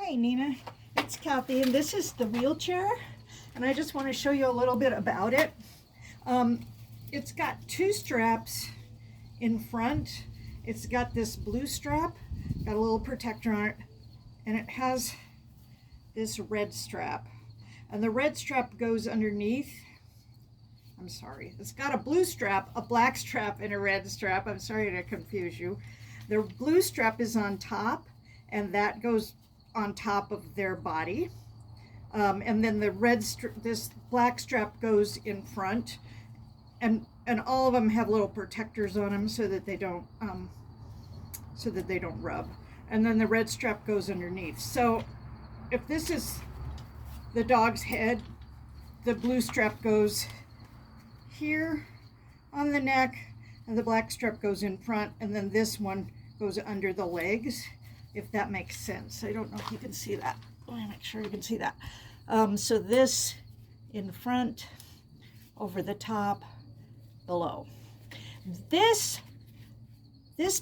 Hi Nina, it's Kathy and this is the wheelchair and I just want to show you a little bit about it. It's got two straps in front. It's got this blue strap, got a little protector on it, and it has this red strap. And the red strap goes underneath. I'm sorry, it's got a blue strap, a black strap, and a red strap. I'm sorry to confuse you. The blue strap is on top, and that goes on top of their body. And then the this black strap goes in front, and all of them have little protectors on them so that they don't rub. And then the red strap goes underneath. So if this is the dog's head, the blue strap goes here on the neck, and the black strap goes in front, and then this one goes under the legs, if that makes sense. I don't know if you can see that. Let me make sure you can see that. So this in front, over the top, below. This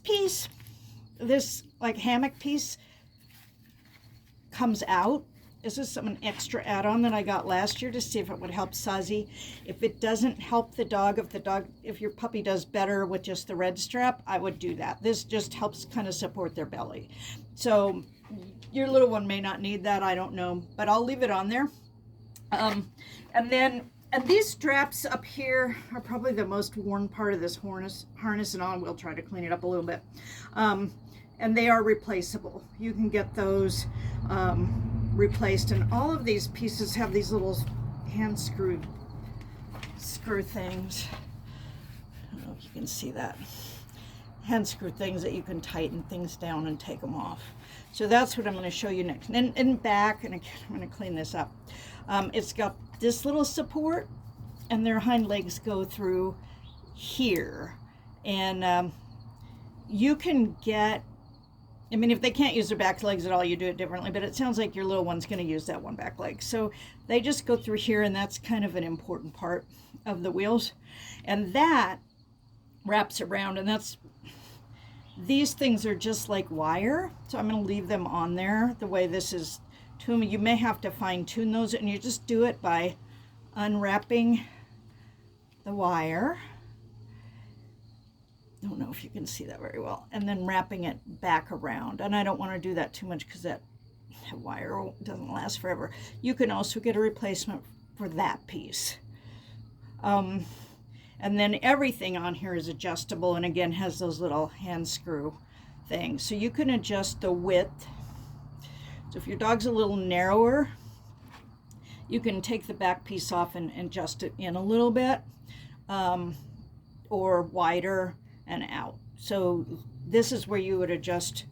piece, this like hammock piece, comes out. This is an extra add-on that I got last year to see if it would help Sazi. If it doesn't help the dog, if your puppy does better with just the red strap, I would do that. This just helps kind of support their belly. So your little one may not need that, I don't know, but I'll leave it on there. And these straps up here are probably the most worn part of this harness, and we'll try to clean it up a little bit. And they are replaceable. You can get those replaced, and all of these pieces have these little hand screw things. I don't know if you can see that. Hand screw things that you can tighten things down and take them off. So that's what I'm going to show you next. And in back, and again, I'm going to clean this up. It's got this little support, and their hind legs go through here. And you can get, I mean, if they can't use their back legs at all, you do it differently, but it sounds like your little one's going to use that one back leg. So they just go through here, and that's kind of an important part of the wheels. And that wraps around, and these things are just like wire. So I'm going to leave them on there the way this is to them. You may have to fine tune those, and you just do it by unwrapping the wire. I don't know if you can see that very well, and then wrapping it back around. And I don't want to do that too much because that wire doesn't last forever. You can also get a replacement for that piece. And then everything on here is adjustable, and again has those little hand screw things. So you can adjust the width. So if your dog's a little narrower, you can take the back piece off and adjust it in a little bit, or wider and out. So this is where you would adjust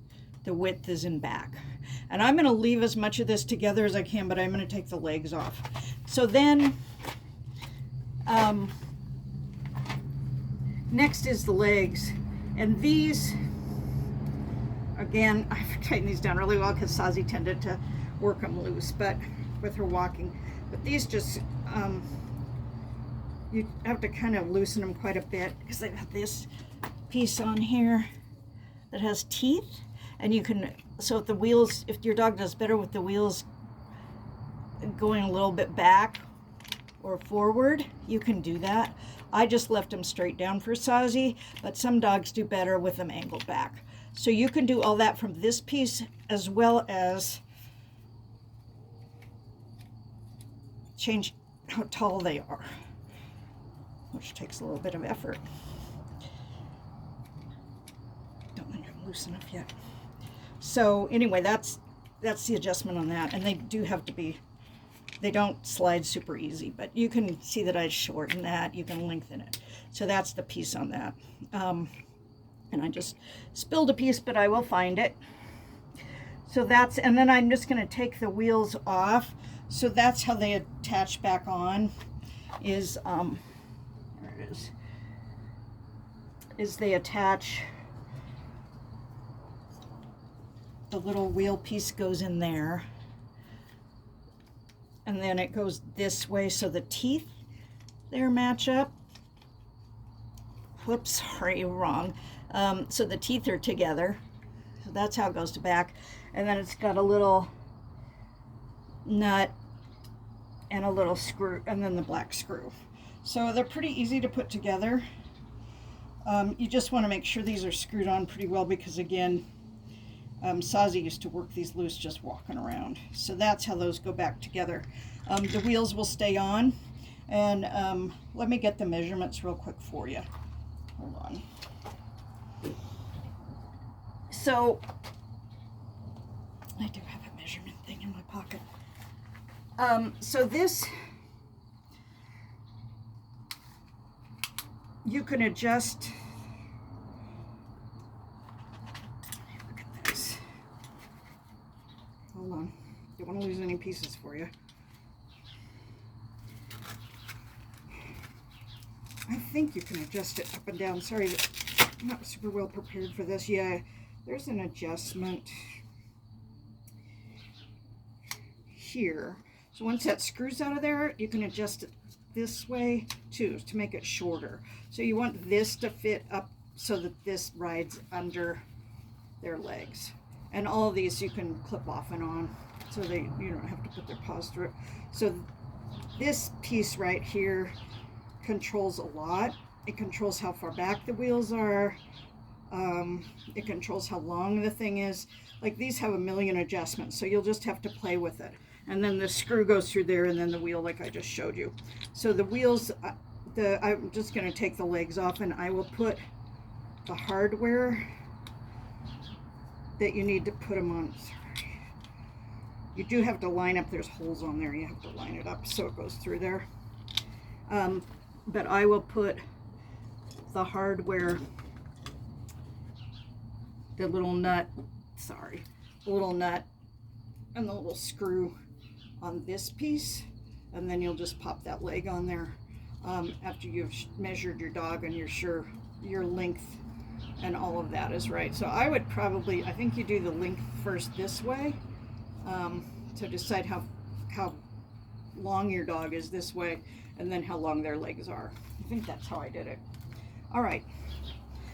the width is in back. And I'm going to leave as much of this together as I can, but I'm going to take the legs off. So then next is the legs, and these, again, I've tightened these down really well because Sazi tended to work them loose, but with her walking. But these just, you have to kind of loosen them quite a bit because they've got this piece on here that has teeth, and you can, so if the wheels, if your dog does better with the wheels going a little bit back or forward, you can do that. I just left them straight down for Sazi, but some dogs do better with them angled back. So you can do all that from this piece, as well as change how tall they are, which takes a little bit of effort. Don't think I'm loose enough yet. So anyway, that's the adjustment on that, and they do have to be, they don't slide super easy, but you can see that I shorten that, you can lengthen it. So that's the piece on that. And I just spilled a piece, but I will find it. So that's, and then I'm just going to take the wheels off. So that's how they attach back on, is, there it is they attach, the little wheel piece goes in there. And then it goes this way, so the teeth there match up. Whoops, sorry, wrong. So the teeth are together. So that's how it goes to back. And then it's got a little nut, and a little screw, and then the black screw. So they're pretty easy to put together. You just want to make sure these are screwed on pretty well because, again, Sazi used to work these loose just walking around. So that's how those go back together. The wheels will stay on. And let me get the measurements real quick for you. Hold on. So I do have a measurement thing in my pocket. So this, you can adjust. Look at this. Hold on. Don't want to lose any pieces for you. I think you can adjust it up and down. Sorry, I'm not super well prepared for this. Yeah, there's an adjustment here. So once that screws out of there, you can adjust it this way too to make it shorter. So you want this to fit up so that this rides under their legs. And all of these you can clip off and on so you don't have to put their paws through it. So this piece right here controls a lot. It controls how far back the wheels are. It controls how long the thing is. Like these have a million adjustments, so you'll just have to play with it. And then the screw goes through there, and then the wheel, like I just showed you. So the wheels, I'm just going to take the legs off, and I will put the hardware that you need to put them on. Sorry. You do have to line up. There's holes on there. You have to line it up so it goes through there. But I will put the hardware, the little nut, the little nut and the little screw on this piece, and then you'll just pop that leg on there after you've measured your dog and you're sure your length and all of that is right. So I would probably, I think you do the length first this way to decide how long your dog is this way, and then how long their legs are. I think that's how I did it. All right,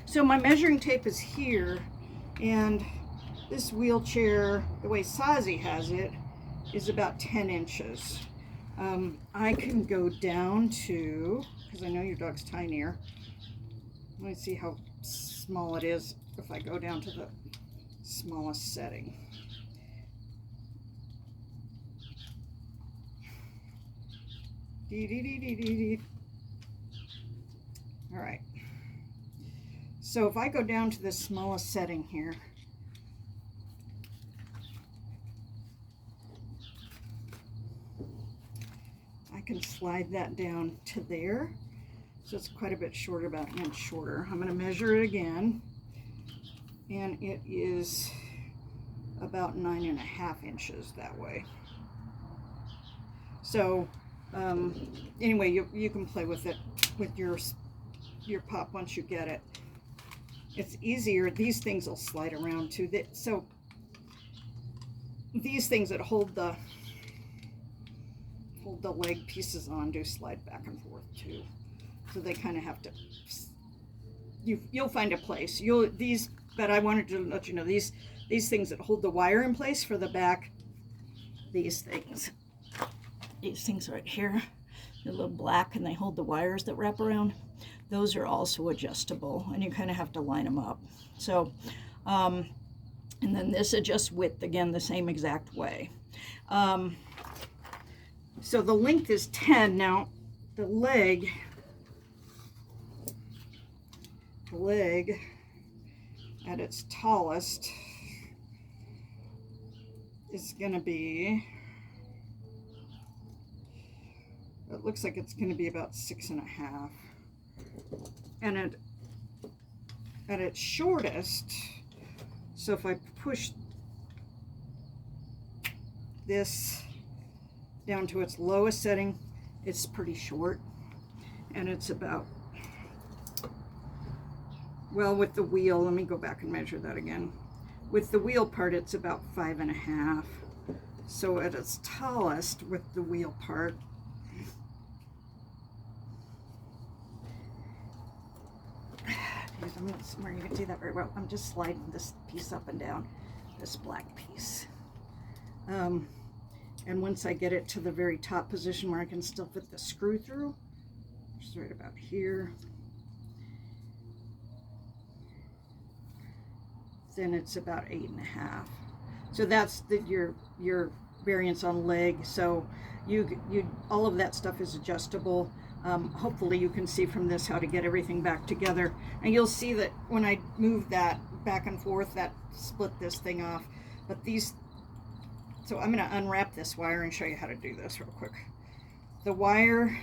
so my measuring tape is here, and this wheelchair, the way Sazi has it, is about 10 inches. I can go down to, because I know your dog's tinier, let me see how small it is if I go down to the smallest setting. All right, so if I go down to the smallest setting here, I can slide that down to there. So it's quite a bit shorter, about an inch shorter. I'm going to measure it again, and it is about 9.5 inches that way. So anyway, you can play with it with your pup once you get it. It's easier. These things will slide around too. So these things that hold the leg pieces on do slide back and forth too. So they kind of have to. You'll find a place. But I wanted to let you know these things that hold the wire in place for the back. These things right here, they're a little black, and they hold the wires that wrap around. Those are also adjustable, and you kind of have to line them up. So, and then this adjusts width again the same exact way. So the length is 10. Now the leg at its tallest is going to be, it looks like it's going to be about 6.5. And at its shortest, so if I push this down to its lowest setting, it's pretty short, and it's about, well, with the wheel, let me go back and measure that again. With the wheel part, it's about 5.5. So at its tallest with the wheel part, I'm not somewhere you can see that very well. I'm just sliding this piece up and down, this black piece. And once I get it to the very top position where I can still fit the screw through, which is right about here, then it's about 8.5. So that's your variance on leg. So you all of that stuff is adjustable. Hopefully you can see from this how to get everything back together, and you'll see that when I move that back and forth, that split this thing off. But these, so I'm going to unwrap this wire and show you how to do this real quick. The wire,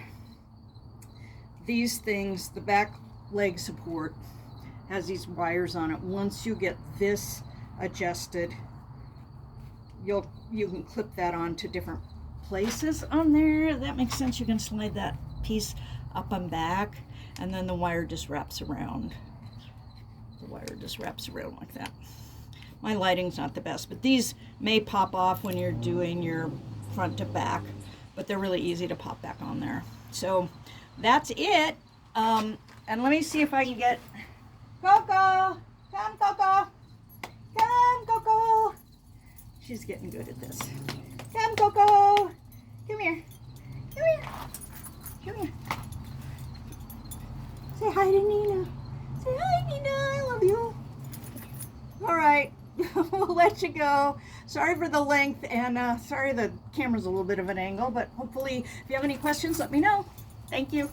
these things, the back leg support has these wires on it. Once you get this adjusted, you can clip that onto different places on there. That makes sense. You can slide that piece up and back, and then the wire just wraps around. The wire just wraps around like that. My lighting's not the best, but these may pop off when you're doing your front to back, but they're really easy to pop back on there. So that's it. And let me see if I can get Coco. Come, Coco. Come, Coco. She's getting good at this. Come, Coco. Come here. Come here. Come here. Say hi to Nina. Say hi, Nina. I love you. All right. We'll let you go. Sorry for the length, and sorry the camera's a little bit of an angle, but hopefully if you have any questions, let me know. Thank you.